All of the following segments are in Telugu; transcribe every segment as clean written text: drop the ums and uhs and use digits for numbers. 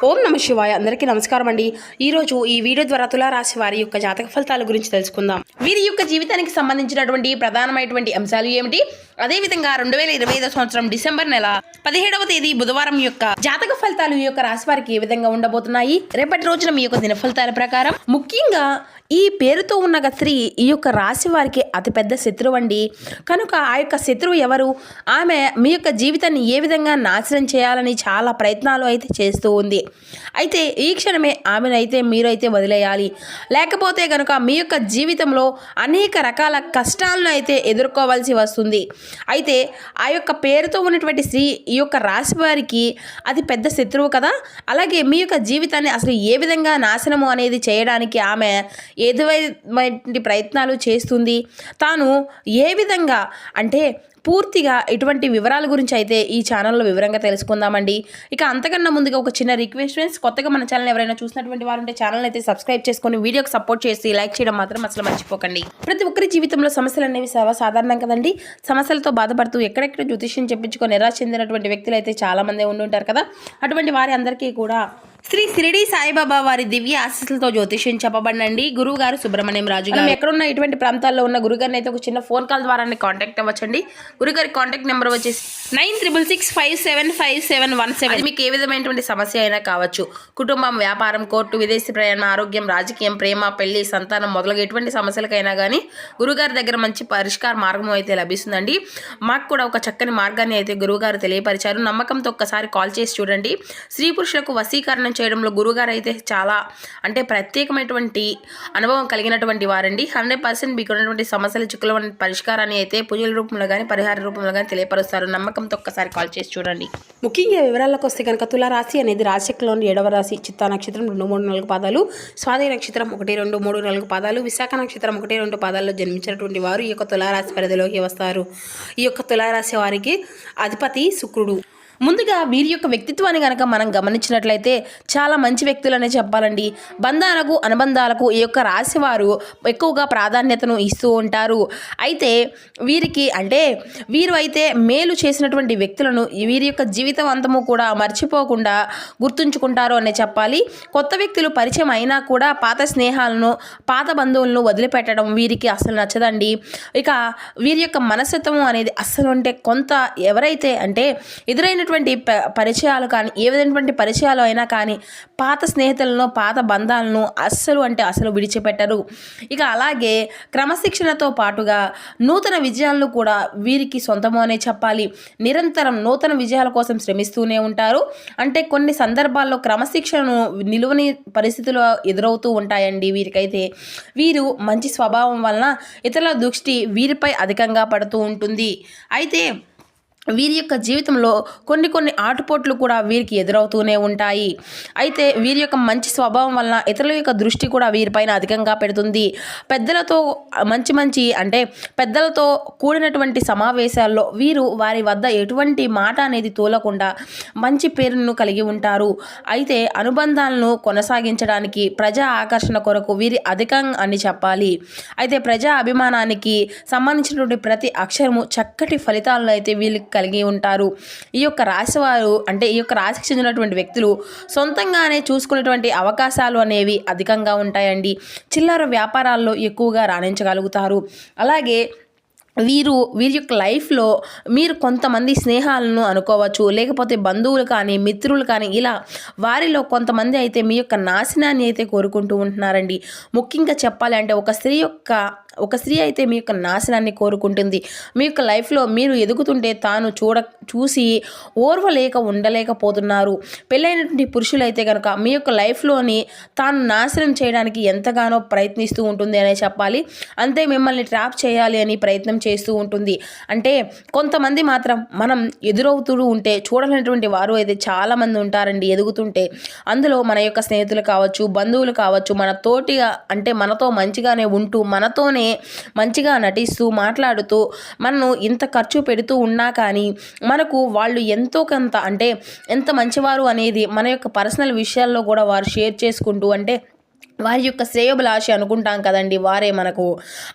ఓం నమ శివాయ. అందరికీ నమస్కారం అండి. ఈరోజు ఈ వీడియో ద్వారా తులారాశి వారి యొక్క జాతక ఫలితాల గురించి తెలుసుకుందాం. వీరి యొక్క జీవితానికి సంబంధించినటువంటి ప్రధానమైనటువంటి అంశాలు ఏమిటి, అదేవిధంగా 2025 సంవత్సరం డిసెంబర్ నెల 17వ తేదీ బుధవారం యొక్క జాతక ఫలితాలు ఈ యొక్క రాశి వారికి ఏ విధంగా ఉండబోతున్నాయి, రేపటి రోజున మీ యొక్క దిన ఫలితాల ప్రకారం ముఖ్యంగా ఈ పేరుతో ఉన్న స్త్రీ ఈ యొక్క రాశి వారికి అతిపెద్ద శత్రువు అండి. కనుక ఆ యొక్క శత్రువు ఎవరు, ఆమె మీ యొక్క జీవితాన్ని ఏ విధంగా నాశనం చేయాలని చాలా ప్రయత్నాలు అయితే చేస్తూ ఉంది. అయితే ఈ క్షణమే ఆమెనైతే మీరైతే వదిలేయాలి. లేకపోతే కనుక మీ యొక్క జీవితంలో అనేక రకాల కష్టాలను అయితే ఎదుర్కోవాల్సి వస్తుంది. అయితే ఆ యొక్క పేరుతో ఉన్నటువంటి స్త్రీ ఈ యొక్క రాశి వారికి అతి పెద్ద శత్రువు కదా. అలాగే మీ యొక్క జీవితాన్ని అసలు ఏ విధంగా నాశనము అనేది చేయడానికి ఆమె ఏదైనా ప్రయత్నాలు చేస్తుంది. తాను ఏ విధంగా అంటే పూర్తిగా ఇటువంటి వివరాల గురించి అయితే ఈ ఛానల్లో వివరంగా తెలుసుకుందామండి. ఇక అంతకన్నా ముందుగా ఒక చిన్న రిక్వెస్ట్ ఫ్రెండ్స్, కొత్తగా మన ఛానల్ ఎవరైనా చూసినటువంటి వారు ఉంటే ఛానల్ అయితే సబ్స్క్రైబ్ చేసుకొని వీడియోకి సపోర్ట్ చేసి లైక్ చేయడం మాత్రం అసలు మర్చిపోకండి. ప్రతి ఒక్కరి జీవితంలో సమస్యలు అనేవి సర్వసాధారణం కదండి. సమస్యలతో బాధపడుతూ ఎక్కడెక్కడ జ్యోతిష్యం చెప్పించుకొని నిరాశ చెందినటువంటి వ్యక్తులు అయితే చాలా మంది ఉండుంటారు కదా. అటువంటి వారి అందరికీ కూడా శ్రీ షిరిడి సాయిబాబా వారి దివ్య ఆశీస్సులతో జ్యోతిష్యం చెప్పబడినండి గురువు గారు సుబ్రహ్మణ్యం రాజు గారు. ఎక్కడున్న ఇటువంటి ప్రాంతాల్లో ఉన్న గురుగారిని అయితే ఒక చిన్న ఫోన్ కాల్ ద్వారా కాంటాక్ట్ అవ్వచ్చండి. గురుగారి కాంటాక్ట్ నెంబర్ వచ్చేసి 9665757717. మీకు ఏ విధమైనటువంటి సమస్య అయినా కావచ్చు, కుటుంబం, వ్యాపారం, కోర్టు, విదేశీ ప్రయాణం, ఆరోగ్యం, రాజకీయం, ప్రేమ, పెళ్లి, సంతానం మొదలగు ఎటువంటి సమస్యలకైనా కానీ గురుగారి దగ్గర మంచి పరిష్కార మార్గం అయితే లభిస్తుందండి. మాకు కూడా ఒక చక్కని మార్గాన్ని అయితే గురువుగారు తెలియపరిచారు. నమ్మకంతో ఒక్కసారి కాల్ చేసి చూడండి. స్త్రీ పురుషులకు వశీకరణ చేయడంలో గురువుగారు అయితే చాలా అంటే ప్రత్యేకమైనటువంటి అనుభవం కలిగినటువంటి వారండి. 100% మీకు ఉన్నటువంటి సమస్యల చిక్కుల పరిష్కారాన్ని అయితే పూజల రూపంలో కానీ పరిహార రూపంలో కానీ తెలియపరుస్తారు. నమ్మకంతో ఒక్కసారి కాల్ చేసి చూడండి. ముఖ్యంగా వివరాలకు వస్తే కనుక తులారాశి అనేది రాశిలోని 7వ రాశి. చిత్తా నక్షత్రం 2, 3, 4 పాదాలు, స్వాతి నక్షత్రం 1, 2, 3, 4 పాదాలు, విశాఖ నక్షత్రం 1, 2 పాదాల్లో జన్మించినటువంటి వారు ఈ యొక్క తులారాశి పరిధిలోకి వస్తారు. ఈ యొక్క తులారాశి వారికి అధిపతి శుక్రుడు. ముందుగా వీరి యొక్క వ్యక్తిత్వాన్ని కనుక మనం గమనించినట్లయితే చాలా మంచి వ్యక్తులనే చెప్పాలండి. బంధాలకు, అనుబంధాలకు ఈ యొక్క రాశి వారు ఎక్కువగా ప్రాధాన్యతను ఇస్తూ ఉంటారు. అయితే వీరికి అంటే వీరు అయితే మేలు చేసినటువంటి వ్యక్తులను వీరి యొక్క జీవితవంతము కూడా మర్చిపోకుండా గుర్తుంచుకుంటారు అనే చెప్పాలి. కొత్త వ్యక్తులు పరిచయం అయినా కూడా పాత స్నేహాలను, పాత బంధువులను వదిలిపెట్టడం వీరికి అసలు నచ్చదండి. ఇక వీరి యొక్క మనస్తత్వం అనేది అస్సలు అంటే కొంత ఎవరైతే అంటే ఎదురైనటువంటి పరిచయాలు కానీ ఏ విధమైనటువంటి పరిచయాలు అయినా కానీ పాత స్నేహితులను, పాత బంధాలను అస్సలు విడిచిపెట్టరు. ఇక అలాగే క్రమశిక్షణతో పాటుగా నూతన విజయాలను కూడా వీరికి సొంతము అనే చెప్పాలి. నిరంతరం నూతన విజయాల కోసం శ్రమిస్తూనే ఉంటారు. అంటే కొన్ని సందర్భాల్లో క్రమశిక్షణను నిలువని పరిస్థితులు ఎదురవుతూ ఉంటాయండి వీరికైతే. వీరు మంచి స్వభావం వలన ఇతరుల దృష్టి వీరిపై అధికంగా పడుతూ ఉంటుంది. అయితే వీరి యొక్క జీవితంలో కొన్ని ఆటుపోట్లు కూడా వీరికి ఎదురవుతూనే ఉంటాయి. అయితే వీరి యొక్క మంచి స్వభావం వలన ఇతరుల యొక్క దృష్టి కూడా వీరిపైన అధికంగా పెడుతుంది. పెద్దలతో అంటే పెద్దలతో కూడినటువంటి సమావేశాల్లో వీరు వారి వద్ద ఎటువంటి మాట అనేది తోలకుండా మంచి పేరును కలిగి ఉంటారు. అయితే అనుబంధాలను కొనసాగించడానికి ప్రజా ఆకర్షణ కొరకు వీరి అధికం అని చెప్పాలి. అయితే ప్రజా అభిమానానికి సంబంధించినటువంటి ప్రతి అక్షరము చక్కటి ఫలితాలను అయితే వీళ్ళకి కలిగి ఉంటారు. ఈ యొక్క రాశి వారు అంటే ఈ యొక్క రాశికి చెందినటువంటి వ్యక్తులు సొంతంగానే చూసుకునేటువంటి అవకాశాలు అనేవి అధికంగా ఉంటాయండి. చిల్లర వ్యాపారాల్లో ఎక్కువగా రాణించగలుగుతారు. అలాగే వీరి యొక్క లైఫ్లో మీరు కొంతమంది స్నేహాలను అనుకోవచ్చు, లేకపోతే బంధువులు కానీ మిత్రులు కానీ ఇలా వారిలో కొంతమంది అయితే మీ యొక్క నాశనాన్ని అయితే కోరుకుంటూ ఉంటున్నారండి. ముఖ్యంగా చెప్పాలి అంటే ఒక స్త్రీ అయితే మీ యొక్క నాశనాన్ని కోరుకుంటుంది. మీ యొక్క లైఫ్లో మీరు ఎదుగుతుంటే తాను చూసి ఉండలేకపోతున్నారు. పెళ్ళైనటువంటి పురుషులు అయితే కనుక మీ యొక్క లైఫ్లోని తాను నాశనం చేయడానికి ఎంతగానో ప్రయత్నిస్తూ ఉంటుంది అనే చెప్పాలి. అంతే మిమ్మల్ని ట్రాప్ చేయాలి అని ప్రయత్నం చేస్తూ ఉంటుంది. అంటే కొంతమంది మాత్రం మనం ఎదురవుతూ ఉంటే చూడలేనటువంటి వారు అయితే చాలామంది ఉంటారండి ఎదుగుతుంటే. అందులో మన యొక్క స్నేహితులు కావచ్చు, బంధువులు కావచ్చు, మన తోటిగా అంటే మనతో మంచిగానే ఉంటూ మనతోనే మంచిగా నటిస్తూ మాట్లాడుతూ మనను ఇంత ఖర్చు పెడుతూ ఉన్నా కానీ మనకు వాళ్ళు ఎంతో కొంత అంటే ఎంత మంచివారు అనేది మన యొక్క పర్సనల్ విషయాల్లో కూడా వారు షేర్ చేసుకుంటూ అంటే వారి యొక్క శ్రేయోభిలాషి అనుకుంటాం కదండి, వారే మనకు.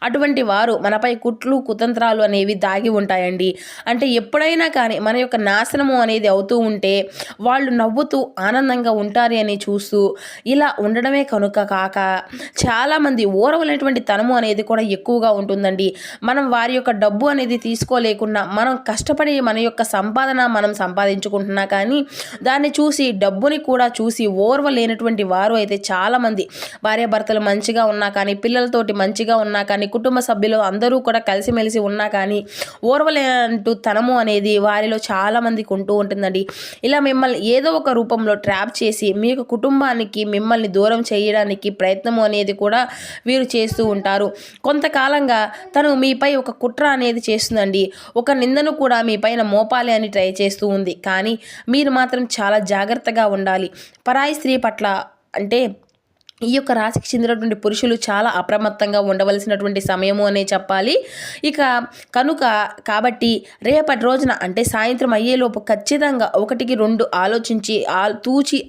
అటువంటి వారు మనపై కుట్లు కుతంత్రాలు అనేవి దాగి ఉంటాయండి. అంటే ఎప్పుడైనా కానీ మన యొక్క నాశనము అనేది అవుతూ ఉంటే వాళ్ళు నవ్వుతూ ఆనందంగా ఉంటారు అని చూస్తూ ఇలా ఉండడమే కనుక కాక చాలామంది ఓర్వలేనటువంటి తనము అనేది కూడా ఎక్కువగా ఉంటుందండి. మనం వారి యొక్క డబ్బు అనేది తీసుకోలేకున్నా మనం కష్టపడి మన యొక్క సంపాదన మనం సంపాదించుకుంటున్నా కానీ దాన్ని చూసి డబ్బుని కూడా చూసి ఓర్వలేనటువంటి వారు అయితే చాలామంది భార్యాభర్తలు మంచిగా ఉన్నా కానీ పిల్లలతోటి మంచిగా ఉన్నా కానీ కుటుంబ సభ్యులు అందరూ కూడా కలిసిమెలిసి ఉన్నా కానీ ఓర్వలేనంటూ తనము అనేది వారిలో చాలామందికి ఉంటూ ఉంటుందండి. ఇలా మిమ్మల్ని ఏదో ఒక రూపంలో ట్రాప్ చేసి మీ యొక్క కుటుంబానికి మిమ్మల్ని దూరం చేయడానికి ప్రయత్నము అనేది కూడా వీరు చేస్తూ ఉంటారు. కొంతకాలంగా తను మీపై ఒక కుట్ర అనేది చేస్తుందండి. ఒక నిందను కూడా మీ పైన మోపాలి అని ట్రై చేస్తూ ఉంది. కానీ మీరు మాత్రం చాలా జాగ్రత్తగా ఉండాలి. పరాయి స్త్రీ పట్ల అంటే ఈ యొక్క రాశికి చెందినటువంటి పురుషులు చాలా అప్రమత్తంగా ఉండవలసినటువంటి సమయము అనే చెప్పాలి. ఇక కనుక కాబట్టి రేపటి రోజున అంటే సాయంత్రం అయ్యేలోపు ఖచ్చితంగా 1-2 ఆలోచించి తూచి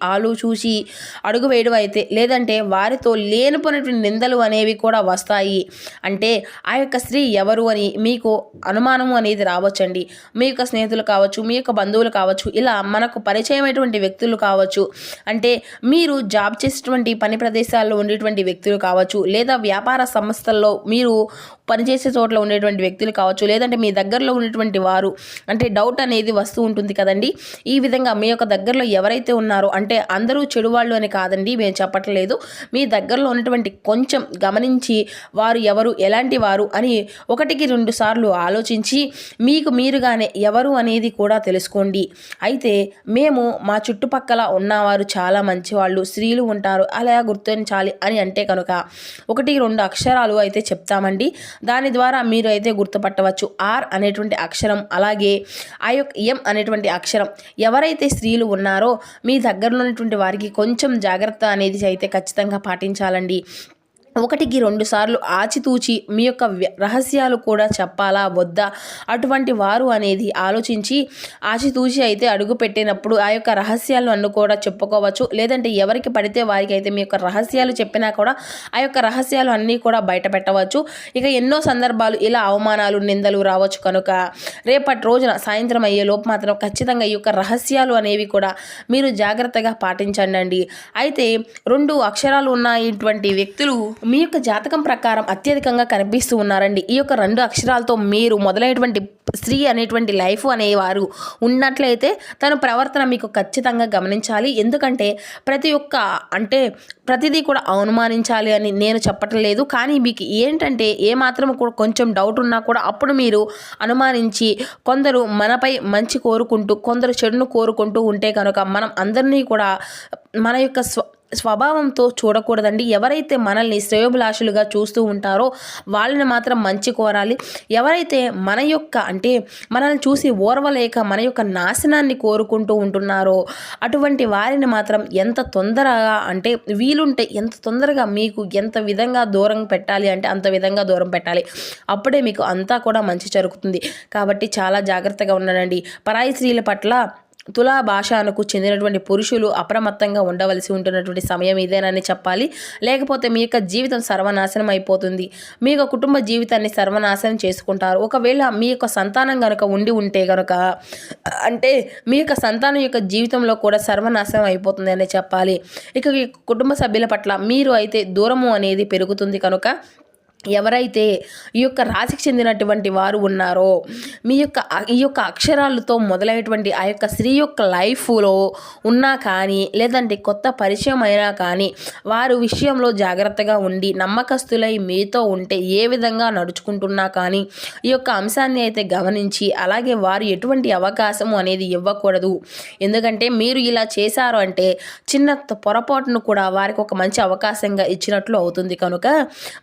చూసి అడుగు వేయడం అయితే లేదంటే వారితో లేనిపోయినటువంటి నిందలు అనేవి కూడా వస్తాయి. అంటే ఆ యొక్క స్త్రీ ఎవరు అని మీకు అనుమానము అనేది రావచ్చండి. మీ యొక్క స్నేహితులు కావచ్చు, మీ యొక్క బంధువులు కావచ్చు, ఇలా మనకు పరిచయమైనటువంటి వ్యక్తులు కావచ్చు, అంటే మీరు జాబ్ చేసేటువంటి పని ప్రదేశాల్లో ఉండేటువంటి వ్యక్తులు కావచ్చు, లేదా వ్యాపార సంస్థల్లో మీరు పనిచేసే చోట్ల ఉండేటువంటి వ్యక్తులు కావచ్చు, లేదంటే మీ దగ్గరలో ఉన్నటువంటి వారు అంటే డౌట్ అనేది వస్తూ ఉంటుంది కదండి. ఈ విధంగా మీ యొక్క దగ్గరలో ఎవరైతే ఉన్నారో అంటే అందరూ చెడు వాళ్ళు అని కాదండి మేము చెప్పట్లేదు, మీ దగ్గరలో ఉన్నటువంటి కొంచెం గమనించి వారు ఎవరు ఎలాంటి వారు అని 1-2 సార్లు ఆలోచించి మీకు మీరుగానే ఎవరు అనేది కూడా తెలుసుకోండి. అయితే మేము మా చుట్టుపక్కల ఉన్నవారు చాలా మంచివాళ్ళు, స్త్రీలు ఉంటారు అలా గుర్తించాలి అని అంటే కనుక 1-2 అక్షరాలు అయితే చెప్తామండి. దాని ద్వారా మీరు అయితే గుర్తుపట్టవచ్చు. ఆర్ అనేటువంటి అక్షరం, అలాగే ఆ యొక్క ఎం అనేటువంటి అక్షరం. ఎవరైతే స్త్రీలు ఉన్నారో మీ దగ్గరలో ఉన్నటువంటి వారికి కొంచెం జాగ్రత్త అనేది అయితే ఖచ్చితంగా పాటించాలండి. 1-2 సార్లు ఆచితూచి మీ యొక్క రహస్యాలు కూడా చెప్పాలా వద్దా అటువంటి వారు అనేది ఆలోచించి ఆచితూచి అయితే అడుగు పెట్టినప్పుడు ఆ యొక్క రహస్యాలు అన్ను కూడా చెప్పుకోవచ్చు. లేదంటే ఎవరికి పడితే వారికి అయితే మీ యొక్క రహస్యాలు చెప్పినా కూడా ఆ యొక్క రహస్యాలు అన్నీ కూడా బయట పెట్టవచ్చు. ఇక ఎన్నో సందర్భాలు ఇలా అవమానాలు నిందలు రావచ్చు. కనుక రేపటి రోజున సాయంత్రం అయ్యేలోపు మాత్రం ఖచ్చితంగా ఈ యొక్క రహస్యాలు అనేవి కూడా మీరు జాగ్రత్తగా పాటించండి. అయితే 2 అక్షరాలు ఉన్నటువంటి వ్యక్తులు మీ యొక్క జాతకం ప్రకారం అత్యధికంగా కనిపిస్తూ ఉన్నారండి. ఈ యొక్క 2 అక్షరాలతో మీరు మొదలైనటువంటి స్త్రీ అనేటువంటి లైఫ్ అనేవారు ఉన్నట్లయితే తన ప్రవర్తన మీకు ఖచ్చితంగా గమనించాలి. ఎందుకంటే ప్రతిదీ కూడా అనుమానించాలి అని నేను చెప్పటం లేదు. కానీ మీకు ఏంటంటే ఏమాత్రం కూడా కొంచెం డౌట్ ఉన్నా కూడా అప్పుడు మీరు అనుమానించి కొందరు మనపై మంచి కోరుకుంటూ కొందరు చెడును కోరుకుంటూ ఉంటే కనుక మనం అందరినీ కూడా మన యొక్క స్వభావంతో చూడకూడదండి. ఎవరైతే మనల్ని శ్రేయోభిలాషులుగా చూస్తూ ఉంటారో వాళ్ళని మాత్రం మంచి కోరాలి. ఎవరైతే మన యొక్క అంటే మనల్ని చూసి ఓర్వలేక మన యొక్క నాశనాన్ని కోరుకుంటూ ఉంటున్నారో అటువంటి వారిని మాత్రం ఎంత తొందరగా అంటే వీలుంటే ఎంత తొందరగా మీకు ఎంత విధంగా దూరం పెట్టాలి అంటే అంత విధంగా దూరం పెట్టాలి. అప్పుడే మీకు అంతా కూడా మంచి జరుగుతుంది. కాబట్టి చాలా జాగ్రత్తగా ఉండండి. పరాయి స్త్రీల పట్ల తులా భాషకు చెందినటువంటి పురుషులు అప్రమత్తంగా ఉండవలసి ఉంటున్నటువంటి సమయం ఇదేనని చెప్పాలి. లేకపోతే మీ యొక్క జీవితం సర్వనాశనం అయిపోతుంది. మీ యొక్క కుటుంబ జీవితాన్ని సర్వనాశనం చేసుకుంటారు. ఒకవేళ మీ యొక్క సంతానం కనుక ఉంటే కనుక అంటే మీ యొక్క సంతానం యొక్క జీవితంలో కూడా సర్వనాశనం అయిపోతుంది అని చెప్పాలి. ఇక ఈ కుటుంబ సభ్యుల పట్ల మీరు అయితే దూరము అనేది పెరుగుతుంది. కనుక ఎవరైతే ఈ యొక్క రాశికి చెందినటువంటి వారు ఉన్నారో ఈ యొక్క అక్షరాలతో మొదలైనటువంటి ఆ యొక్క స్త్రీ యొక్క లైఫ్లో ఉన్నా కానీ లేదంటే కొత్త పరిచయం అయినా కానీ వారు విషయంలో జాగ్రత్తగా ఉండి నమ్మకస్తులై మీతో ఉంటే ఏ విధంగా నడుచుకుంటున్నా కానీ ఈ యొక్క అంశాన్ని అయితే గమనించి అలాగే వారు ఎటువంటి అవకాశము అనేది ఇవ్వకూడదు. ఎందుకంటే మీరు ఇలా చేశారు అంటే చిన్న పొరపాటును కూడా వారికి ఒక మంచి అవకాశంగా ఇచ్చినట్లు అవుతుంది. కనుక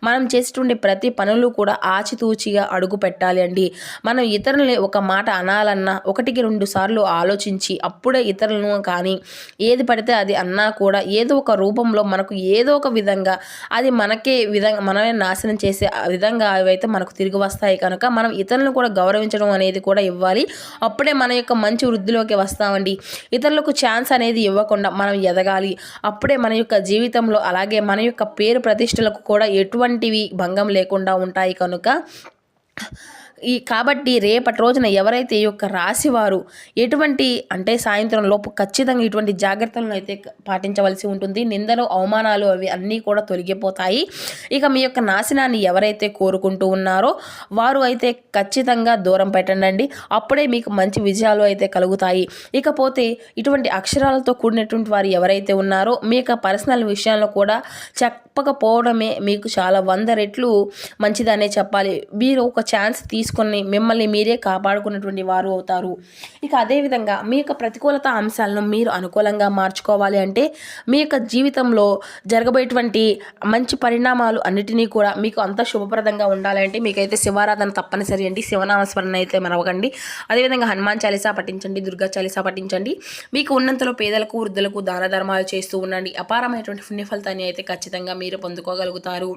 మనం చేసేటువంటి చేసేటువంటి ప్రతి పనులు కూడా ఆచితూచిగా అడుగు పెట్టాలి అండి. మనం ఇతరులని ఒక మాట అనాలన్నా 1-2 సార్లు ఆలోచించి అప్పుడే ఇతరులను కానీ ఏది పడితే అది అన్నా కూడా ఏదో ఒక రూపంలో మనకు ఏదో ఒక విధంగా అది మనమే నాశనం చేసే విధంగా అవైతే మనకు తిరిగి వస్తాయి. కనుక మనం ఇతరులను కూడా గౌరవించడం అనేది కూడా ఇవ్వాలి. అప్పుడే మన యొక్క మంచి వృద్ధిలోకి వస్తామండి. ఇతరులకు ఛాన్స్ అనేది ఇవ్వకుండా మనం ఎదగాలి. అప్పుడే మన యొక్క జీవితంలో అలాగే మన యొక్క పేరు ప్రతిష్టలకు కూడా ఎటువంటివి భంగం లేకుండా ఉంటాయి. కనుక కాబట్టి రేపటి రోజున ఎవరైతే ఈ యొక్క రాశి వారు ఎటువంటి అంటే సాయంత్రం లోపు ఖచ్చితంగా ఇటువంటి జాగ్రత్తలను అయితే పాటించవలసి ఉంటుంది. నిందలు అవమానాలు అవి అన్నీ కూడా తొలగిపోతాయి. ఇక మీ యొక్క నాశనాన్ని ఎవరైతే కోరుకుంటూ ఉన్నారో వారు అయితే ఖచ్చితంగా దూరం పెట్టండి. అప్పుడే మీకు మంచి విజయాలు అయితే కలుగుతాయి. ఇకపోతే ఇటువంటి అక్షరాలతో కూడినటువంటి వారు ఎవరైతే ఉన్నారో మీ యొక్క పర్సనల్ విషయాల్లో కూడా చెప్పకపోవడమే మీకు చాలా 100 రెట్లు మంచిదనే చెప్పాలి. మీరు ఒక ఛాన్స్ తీసుకొని మిమ్మల్ని మీరే కాపాడుకున్నటువంటి వారు అవుతారు. ఇక అదేవిధంగా మీ యొక్క ప్రతికూలత అంశాలను మీరు అనుకూలంగా మార్చుకోవాలి అంటే మీ యొక్క జీవితంలో జరగబోయేటువంటి మంచి పరిణామాలు అన్నిటినీ కూడా మీకు అంత శుభప్రదంగా ఉండాలంటే మీకైతే శివారాధన తప్పనిసరి అండి. శివనామస్మరణ అయితే మరవకండి. అదేవిధంగా హనుమాన్ చాలీసా పఠించండి, దుర్గా చాలీసా పఠించండి. మీకు ఉన్నంతలో పేదలకు వృద్ధులకు దాన ధర్మాలు చేస్తూ ఉండండి. అపారమైనటువంటి పుణ్య ఫలితాన్ని అయితే ఖచ్చితంగా మీరు పొందుకోగలుగుతారు.